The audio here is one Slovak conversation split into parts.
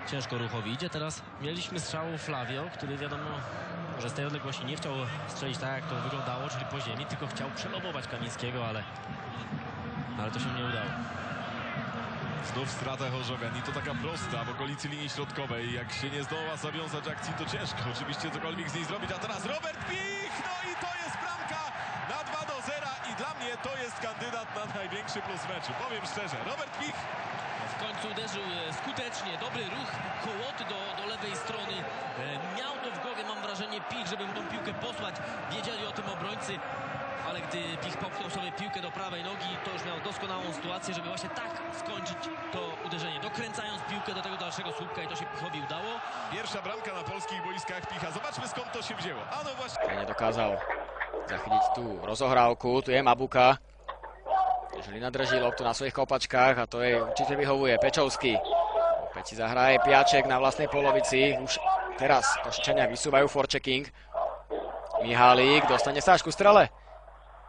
Ciężko ruchowi idzie. Teraz mieliśmy strzał Flavio, który wiadomo, że z tej odległości nie chciał strzelić tak, jak to wyglądało, czyli po ziemi, tylko chciał przelobować Kamińskiego, ale to się nie udało. Znów strata Chorzowian i to taka prosta w okolicy linii środkowej. Jak się nie zdoła zawiązać akcji, to ciężko oczywiście cokolwiek z niej zrobić. A teraz Robert Pich! No i to jest bramka na 2-0 i dla mnie to jest kandydat na największy plus meczu. Powiem szczerze, Robert Pich w końcu uderzył skutecznie, dobry ruch kołoty do lewej strony. Miał to w głowie, mam wrażenie, Pich, żeby mu tą piłkę posłać. Wiedzieli o tym obrońcy, ale gdy Pich popchnął sobie piłkę do prawej nogi, to już miał doskonałą sytuację, żeby właśnie tak skończyć to uderzenie, dokręcając piłkę do tego dalszego słupka i to się Pichowi udało. Pierwsza bramka na polských boiskách Picha. Zobaczmy, skąd to się wzięło. Áno, właśnie. Nedokázal zachytiť tú rozohrávku, tu je Mabuka. Žilina drží loptu na svojich kopačkách a to jej určite vyhovuje. Pečovský. Opäť si zahraje Piaček na vlastnej polovici. Už teraz Košičania vysúvajú forechecking. Mihálík dostane sa až ku strele.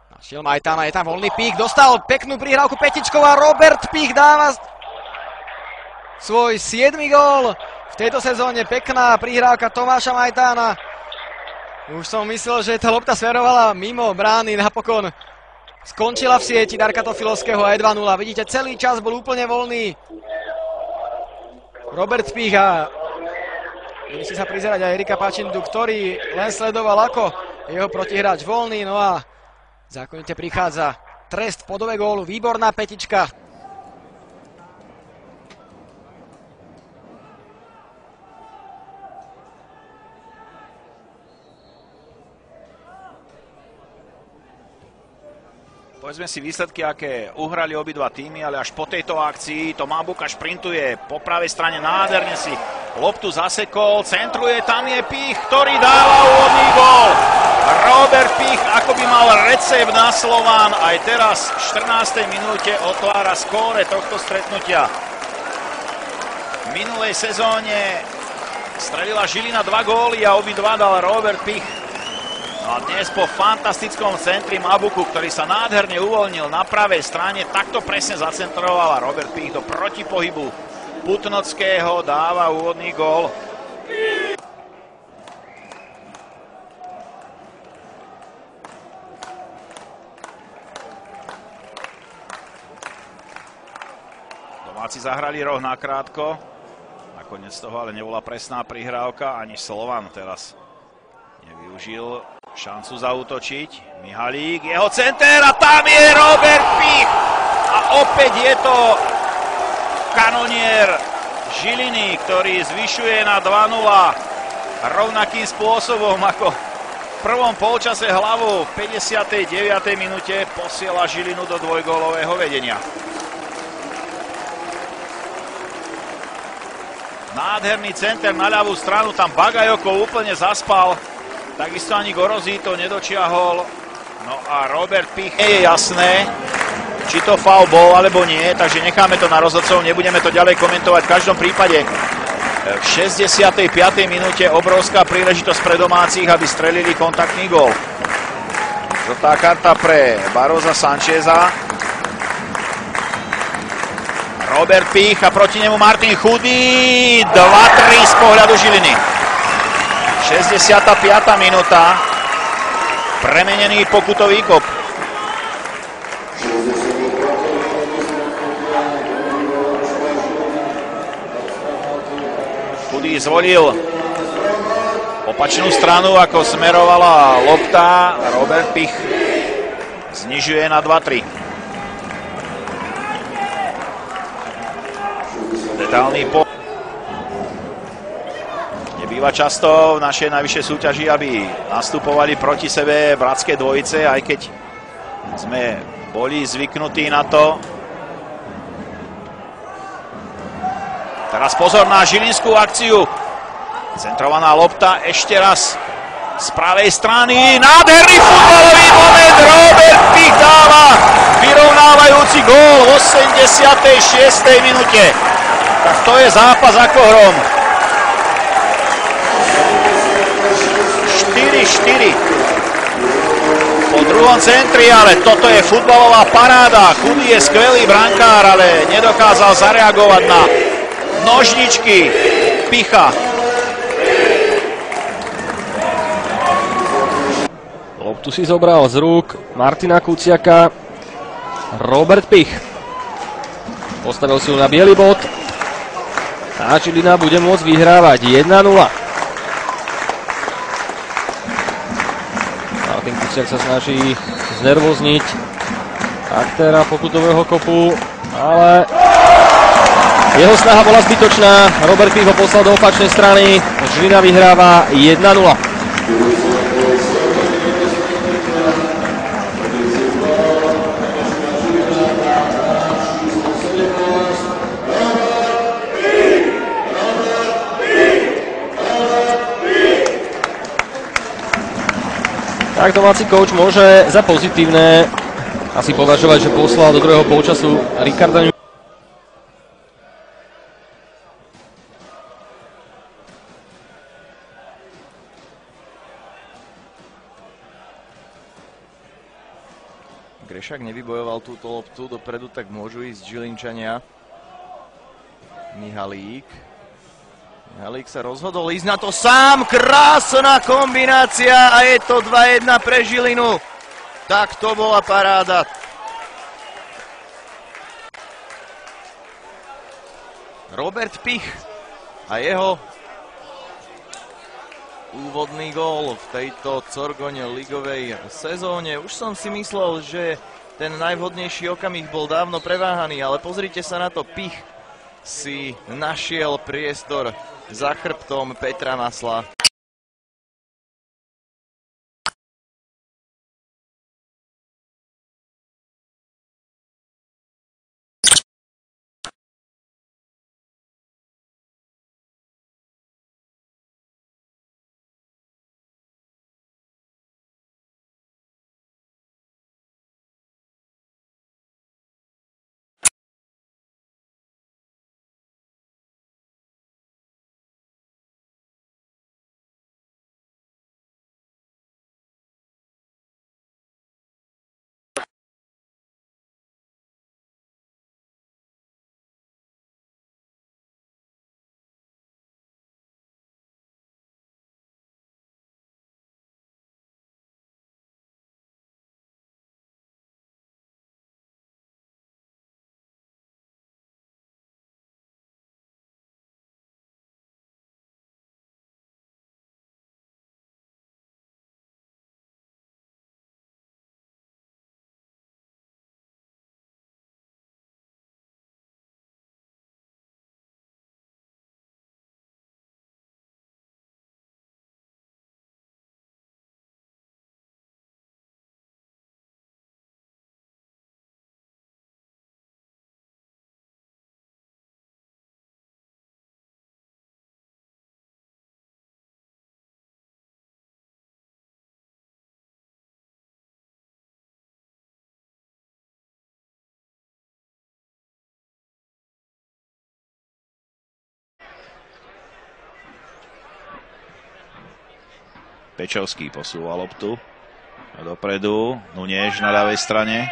Našiel Majtana, je tam voľný Pich, dostal peknú prihrávku petičkou a Robert Pich dáva svoj 7. gól v tejto sezóne. Pekná prihrávka Tomáša Majtana. Už som myslel, že tá lopta smerovala mimo brány, napokon skončila v sieti Darka Tofilovského a je 2-0. Vidíte, celý čas bol úplne voľný Robert Pich a musí sa prizerať aj Erika Pačindu, ktorý len sledoval, ako jeho protihráč voľný. No a zákonite prichádza trest v podobe gólu. Výborná petička. Povedzme si výsledky, aké uhrali obidva týmy, ale až po tejto akcii to Mabuka šprintuje po pravej strane, nádherne si loptu zasekol, centruje, tam je Pich, ktorý dáva úvodný gól. Robert Pich ako by mal recept na Slován, aj teraz v 14. minúte otvára skóre tohto stretnutia. V minulej sezóne strelila Žilina 2 góly a obidva dal Robert Pich. No a dnes po fantastickom centri Mabuku, ktorý sa nádherne uvoľnil na pravej strane, takto presne zacentroval a Robert Pich do protipohybu Putnockého dáva úvodný gól. Domáci zahrali roh nakrátko. Nakoniec toho ale nebola presná prihrávka, ani Slovan teraz nevyužil šancu zaútočiť. Mihalík, jeho center a tam je Robert Pich. A opäť je to kanonier Žiliny, ktorý zvyšuje na 2-0 rovnakým spôsobom ako v prvom polčase hlavou. V 59. minúte posiela Žilinu do dvojgólového vedenia. Nádherný center na ľavú stranu, tam Bagajokov úplne zaspal. Takisto ani Gorozí to nedočiahol. No a Robert Pich, nie je jasné, či to faul bol alebo nie, takže necháme to na rozhodcov, nebudeme to ďalej komentovať. V každom prípade v 65. minúte obrovská príležitosť pre domácich, aby strelili kontaktný gól. Žltá karta pre Baroza Sancheza. Robert Pich a proti nemu Martin Chudý. 2-3 z pohľadu Žiliny. 65. minúta. Premenený pokutový kop. Chudý zvolil opačnú stranu, ako smerovala lopta. Robert Pich znižuje na 2-3. Detálny po... Nebýva často v našej najvyššej súťaži, aby nastupovali proti sebe bratské dvojice, aj keď sme boli zvyknutí na to. Teraz pozor na žilinskú akciu. Centrovaná lopta ešte raz z pravej strany. Nádherný futbalový moment. Robert Pich dáva vyrovnávajúci gól v 86. minúte. Tak to je zápas ako hrom. 4-4 po druhom centri, ale toto je futbalová paráda. Chudý je skvelý brankár, ale nedokázal zareagovať na nožničky. Picha. Loptu si zobral z rúk Martina Kuciaka Robert Pich. Postavil si ju na biely bod a Žilina bude môcť vyhrávať 1-0. Martin Kuciak sa snaží znervozniť aktéra pokutového kopu, ale jeho snaha bola zbytočná. Robert Pich ho poslal do opačnej strany. Žilina vyhráva 1-0. Tak domáci coach môže za pozitívne asi považovať, že poslal do druhého polčasu Ricarda. Grešák nevybojoval túto loptu, dopredu tak môžu ísť Žilinčania. Mihalík sa rozhodol ísť na to sám, krásna kombinácia a je to 2-1 pre Žilinu. Tak to bola paráda. Robert Pich a jeho úvodný gól v tejto Corgone ligovej sezóne. Už som si myslel, že ten najvhodnejší okamih bol dávno preváhaný, ale pozrite sa na to, Pich si našiel priestor za chrbtom Petra Nasla. Pečovský posúva loptu dopredu, Nunež na ľavej strane.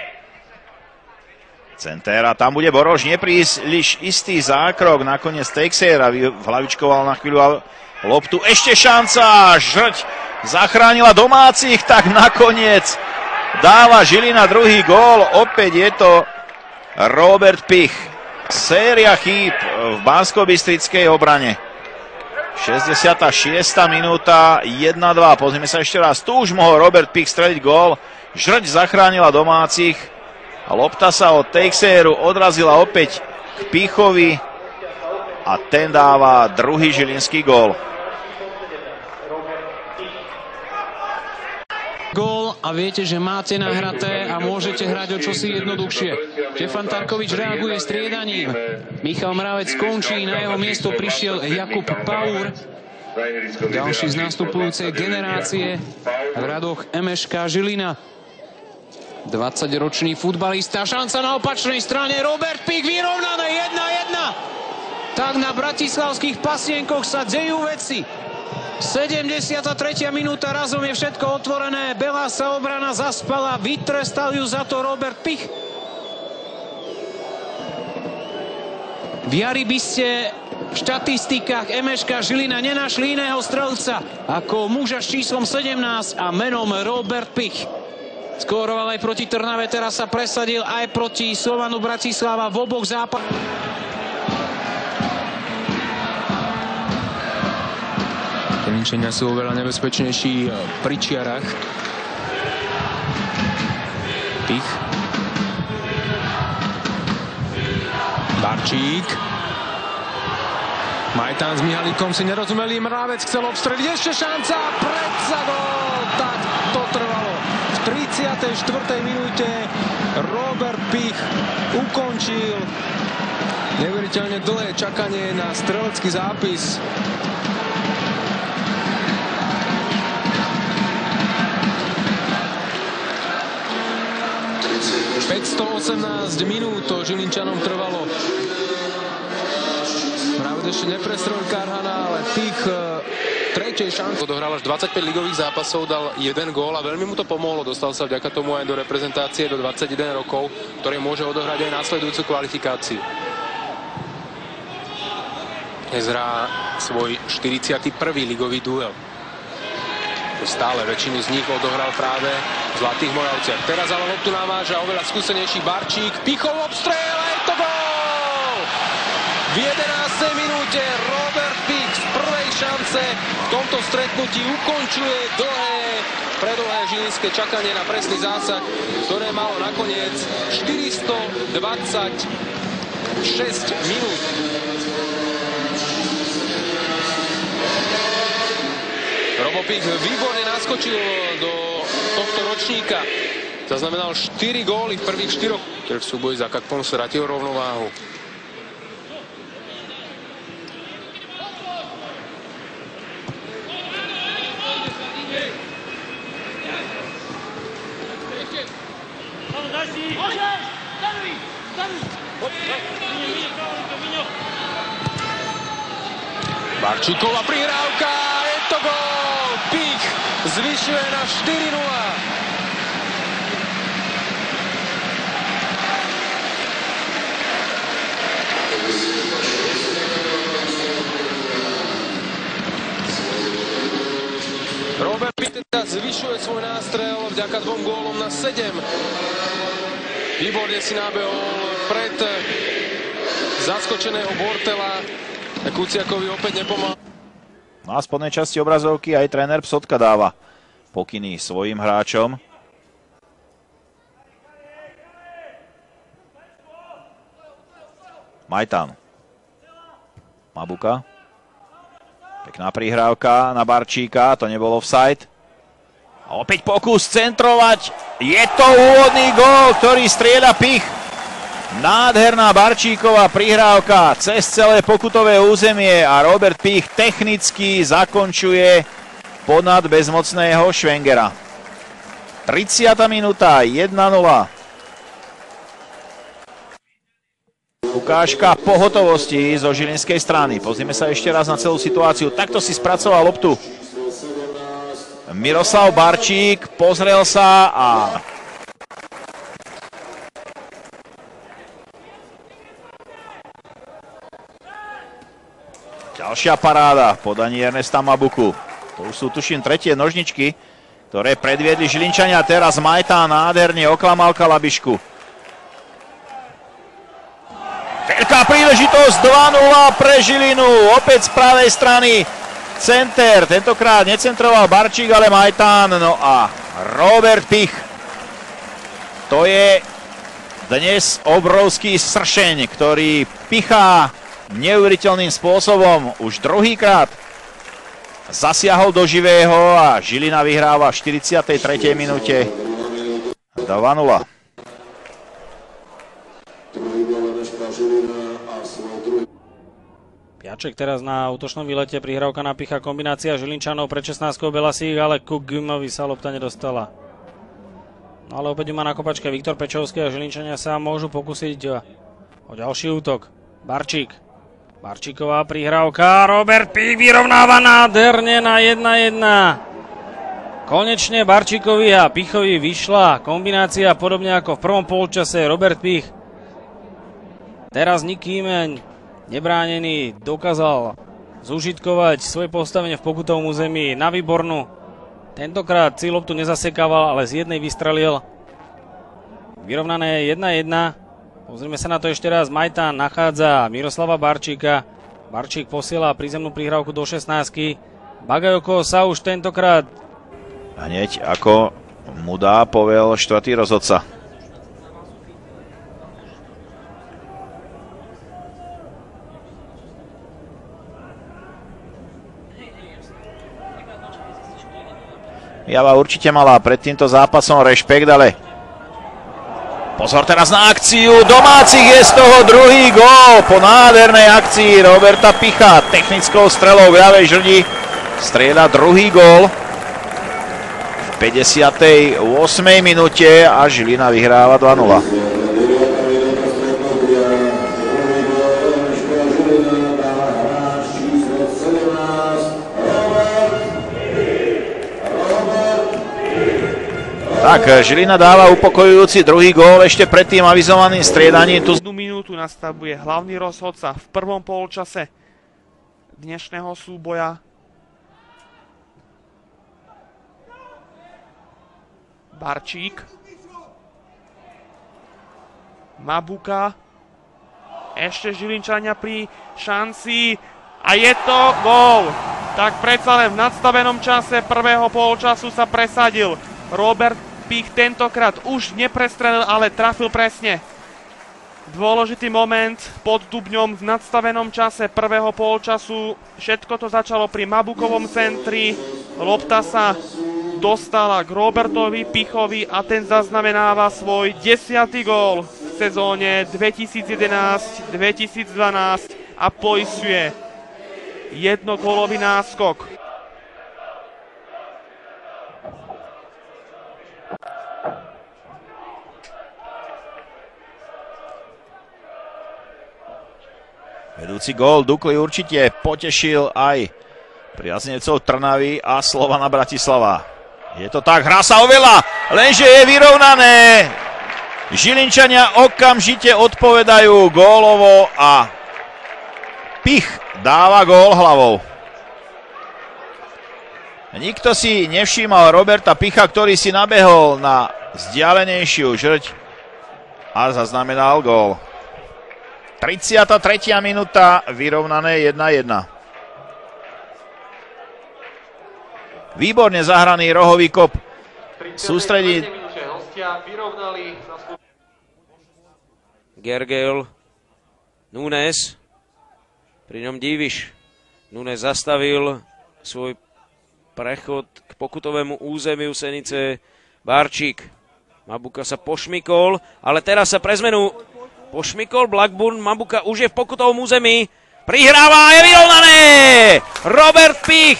Center a tam bude Boroš, nepríliš istý zákrok, nakoniec Teixeira hlavičkoval na chvíľu loptu. Ešte šanca, Žrť zachránila domácich, tak nakoniec dáva Žilina druhý gól. Opäť je to Robert Pich. Séria chýb v banskobystrickej obrane. 66. minúta, 1-2. Pozrieme sa ešte raz. Tu už mohol Robert Pich streliť gól. Žrť zachránila domácich. A lopta sa od Teixeiru odrazila opäť k Pichovi. A ten dáva druhý žilinský gól. Gól a viete, že máte nahraté a môžete hrať o čosi jednoduchšie. Štefan Tarkovič reaguje striedaním. Michal Mravec končí, na jeho miesto prišiel Jakub Paur. Ďalší z nastupujúcej generácie v radoch MŠK Žilina. 20-ročný futbalista, šanca na opačnej strane, Robert Pich vyrovnané 1-1. Tak na bratislavských pasienkoch sa dejú veci. 73. minúta, razom je všetko otvorené, Belá sa obrana zaspala, vytrestal ju za to Robert Pich. V jari by ste V štatistikách MŠK Žilina nenašli iného strelca ako muža s číslom 17 a menom Robert Pich. Skóroval aj proti Trnave, teraz sa presadil aj proti Slovanu Bratislava v oboch zápasoch. Tevinčania sú oveľa nebezpečnejší pri čiarach. Pich. Barčík. Majtán s Mihalikom si nerozumeli, Mrávec chcel obstreliť, ešte šanca, predsa gól, tak to trvalo. V 34. minúte Robert Pich ukončil neuveriteľne dlhé čakanie na strelecký zápis. ...518 minút to Žilinčanom trvalo. Mrávec ešte neprestrelil Karhana, ale Pich tretej šance. Odohral až 25 ligových zápasov, dal jeden gól a veľmi mu to pomohlo. Dostal sa vďaka tomu aj do reprezentácie do 21 rokov, ktoré môže odohrať aj následujúcu kvalifikáciu. Dnes hrá svoj 41. ligový duel. Stále väčšinu z nich odohral práve v Zlatých Moravciach. Teraz ale loptu namáža oveľa skúsenejší Barčík. Pichov obstrel a je to gól! V 11. minúte Robert Pich z prvej šance v tomto stretnutí ukončuje predlhé žilinské čakanie na presný zásah, ktoré malo nakoniec 426 minút. Robo Pich výborne naskočil do tohto ročníka. Zaznamenal 4 góly v prvých 4. Keď v súboji za Kakpom stratil rovnováhu. Barčíková prihrávka, je to gól! Pich zvyšuje na 4-0. Robert Pich teda zvyšuje svoj nástrel vďaka 2 gólom na 7. Výborne si nabehol pred zaskočeného Bortela. Kuciakovi opäť nepomáha. Na spodnej časti obrazovky aj tréner Psotka dáva pokyny svojim hráčom. Majtán. Mabuka. Pekná prihrávka na Barčíka, to nebol offside. A opäť pokus centrovať. Je to úvodný gól, ktorý strieľa Pich. Nádherná Barčíková prihrávka cez celé pokutové územie a Robert Pich technicky zakončuje ponad bezmocného Švengera. 30. minúta, 1-0. Ukážka pohotovosti zo žilinskej strany. Pozrime sa ešte raz na celú situáciu. Takto si spracoval loptu Miroslav Barčík, pozrel sa a ďalšia paráda v podaní Ernesta Mabuku. To už sú, tuším, tretie nožničky, ktoré predviedli Žilinčania. Teraz Majtán nádherne oklamal Kalabišku. Veľká príležitosť, 2-0 pre Žilinu. Opäť z pravej strany center. Tentokrát necentroval Barčík, ale Majtán. No a Robert Pich. To je dnes obrovský sršeň, ktorý pichá neuveriteľným spôsobom. Už druhýkrát zasiahol do živého a Žilina vyhráva v 43. minúte 2-0. Piaček teraz na útočnom výlete, prihrávka na Picha, kombinácia Žilinčanov pred 16 Belasík, ale ku Gumovi sa lopta nedostala. No ale opäť má na kopačke Viktor Pečovský a Žilinčania sa môžu pokúsiť o ďalší útok. Barčík. Barčíková prihrávka, Robert Pich vyrovnáva nádherne na 1-1. Konečne Barčíkovi a Pichovi vyšla kombinácia podobne ako v prvom polčase. Robert Pich teraz nikým nebránený, dokázal zúžitkovať svoje postavenie v pokutovom území na výbornú. Tentokrát si loptu nezasekával, ale z jednej vystrelil. Vyrovnané 1-1. Pozrime sa na to ešte raz. Majtán nachádza Miroslava Barčíka. Barčík posiela prízemnú prihrávku do 16. Bagajoko sa už tentokrát hneď ako mu dá povel štvrtý rozhodca. Java určite mala pred týmto zápasom rešpekt, ale pozor teraz na akciu domácich, je z toho druhý gól po nádhernej akcii Roberta Picha. Technickou strelou v ľavej žrdi strieľa druhý gól v 58. minúte a Žilina vyhráva 2-0. Tak, Žilina dáva upokojujúci druhý gól ešte pred tým avizovaným striedaním. Jednu minútu nastavuje hlavný rozhodca v prvom polčase dnešného súboja. Barčík. Mabuka. Ešte Žilinčania pri šanci. A je to gól. Tak predsa len v nadstavenom čase prvého polčasu sa presadil Robert Pich, tentokrát už neprestrelil, ale trafil presne. Dôležitý moment pod Dubňom v nadstavenom čase prvého polčasu. Všetko to začalo pri Mabukovom centri. Lopta sa dostala k Robertovi Pichovi a ten zaznamenáva svoj 10. gól v sezóne 2011-2012 a poisťuje jednogólový náskok. Vedúci gól Dukly určite potešil aj priaznivcov Trnavy a Slovana Bratislava. Je to tak, hrá sa o veľa, lenže je vyrovnané. Žilinčania okamžite odpovedajú gólovo a Pich dáva gól hlavou. Nikto si nevšímal Roberta Picha, ktorý si nabehol na vzdialenejšiu žrť a zaznamenal gól. 33. minúta, vyrovnané 1-1. Výborne zahraný rohový kop. Sústredí. Gergel, Nunes, pri ňom Diviš. Nunes zastavil svoj prechod k pokutovému územiu Senice. Barčík. Mabuka sa pošmykol, ale teraz sa pre zmenu pošmykol Blackburn, Mabuka už je v pokutovom území, prihráva a je vyrovnané! Robert Pich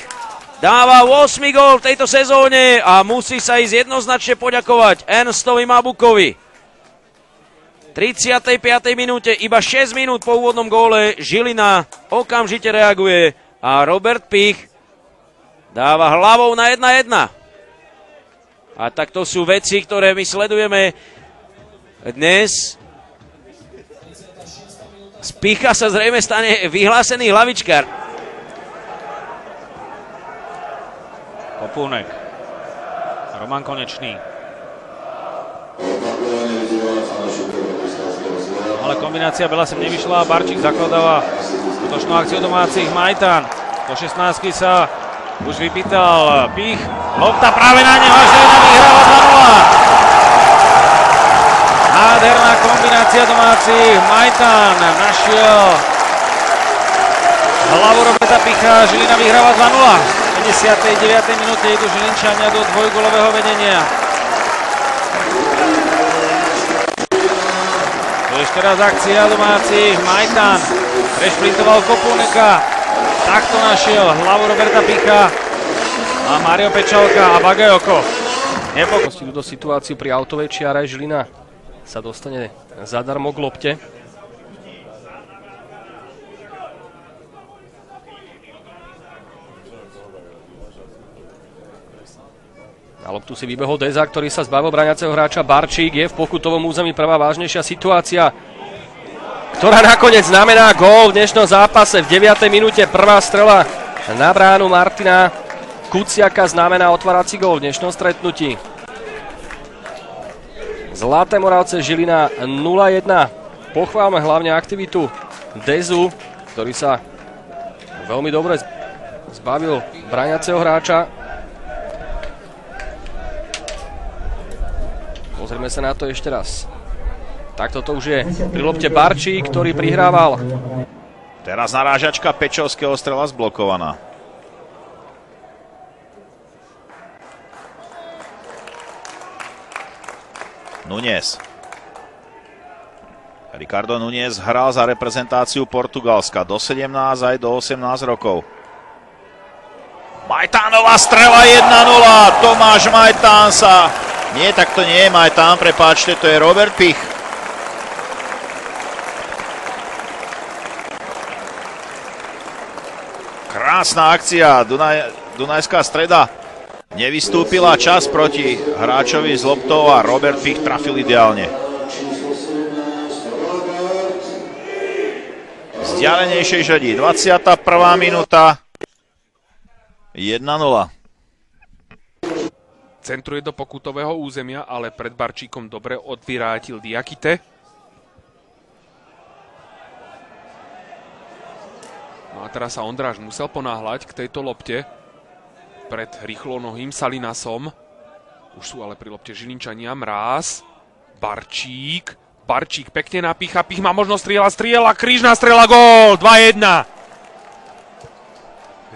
dáva 8. gól v tejto sezóne a musí sa ísť jednoznačne poďakovať Ernstovi Mabukovi. 35. minúte, iba 6 minút po úvodnom góle, Žilina okamžite reaguje a Robert Pich dáva hlavou na 1-1. A tak to sú veci, ktoré my sledujeme dnes. Z Picha sa zrejme stane vyhlásený hlavičkár. Kopúnek. Roman Konečný. Ale kombinácia Bela sem nevyšla a Barčík zakladáva skutočnú akciu domácich. Majtán. Do 16 sa už vypýtal Pich. Lopta práve na neho a Žilina vyhráva 2-0. Nádherná kombinácia domácich. Majtán našiel hlavu Roberta Picha. Žilina vyhráva 2-0. V 59. minúte idú Žilinčania do dvojgólového vedenia. Tu ešte raz akcia domácich. Majtán rešprintoval Kopúneka. Takto našiel hlavu Roberta Picha. A Mario Pečalka a Bagajoko. Túto situáciu pri autovej čiare Žilina sa dostane zadarmo k lopte. Na loptu si vybehol Deza, ktorý sa zbavil braniaceho hráča. Barčík, je v pokutovom území prvá vážnejšia situácia, ktorá nakoniec znamená gól v dnešnom zápase. V 9. minúte prvá strela na bránu Martina Kuciaka znamená otvárací gól v dnešnom stretnutí. Zlaté Moravce Žilina 0-1. Pochválme hlavne aktivitu Dezu, ktorý sa veľmi dobre zbavil bráňaceho hráča. Pozrieme sa na to ešte raz. Takto to už je pri lopte Barčík, ktorý prihrával. Teraz narážačka Pečovského, strela zblokovaná. Núñez. Ricardo Núñez hral za reprezentáciu Portugalska do 17 aj do 18 rokov. Majtánová strela 1-0. Tomáš Majtán sa... Nie, tak to nie je Majtán, prepáčte, to je Robert Pich. Krásna akcia, Dunajská Streda nevystúpila, čas proti hráčovi z loptou a Robert Pich trafil ideálne. Vzdialenejšej žadí, 21. minúta, 1-0. Centruje do pokutového územia, ale pred Barčíkom dobre odvyrátil Diakite. No a teraz sa Ondráš musel ponáhľať k tejto lopte pred rýchlonohým Salinasom. Už sú ale pri lopte Žilinčania. Mráz, Barčík, Barčík pekne napícha, Pich má možnosť strieľa, krížna strela, gól, 2-1.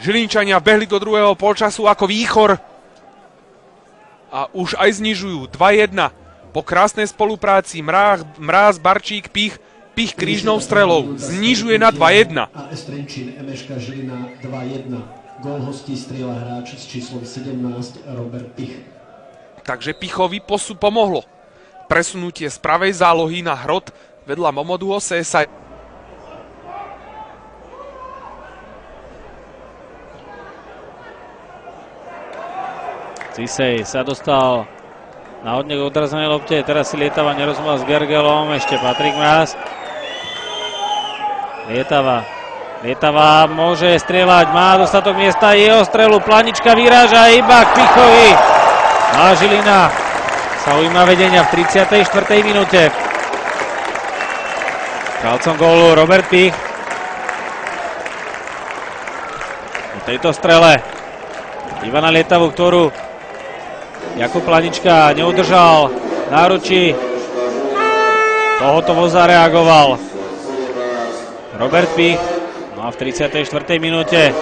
Žilinčania behli do druhého polčasu ako výchor a už aj znižujú 2-1. Po krásnej spolupráci Mráz, Barčík, Pich krížnou strelou znižuje na 2-1. AS Trenčín MŠK Žilina 2-1. Gól hostí strieľa hráč s číslom 17 Robert Pich. Takže Pichovi pomohlo presunutie z pravej zálohy na hrot vedľa Momoduho Sesa. Cisej sa dostal na od neho odrazenej lopte, teraz si Lietava nerozumel s Gergelom, ešte Patrik Mráz. Lietava môže strieľať, má dostatok miesta, jeho strelu, Planička vyráža iba k Pichovi. A Žilina sa ujíma vedenia v 34. minúte. Strelcom gólu Robert Pich. Po tejto strele iba na Lietavu, ktorú Jakub Planička neudržal náručí. Tohoto zareagoval Robert Pich. No a v 34. minúte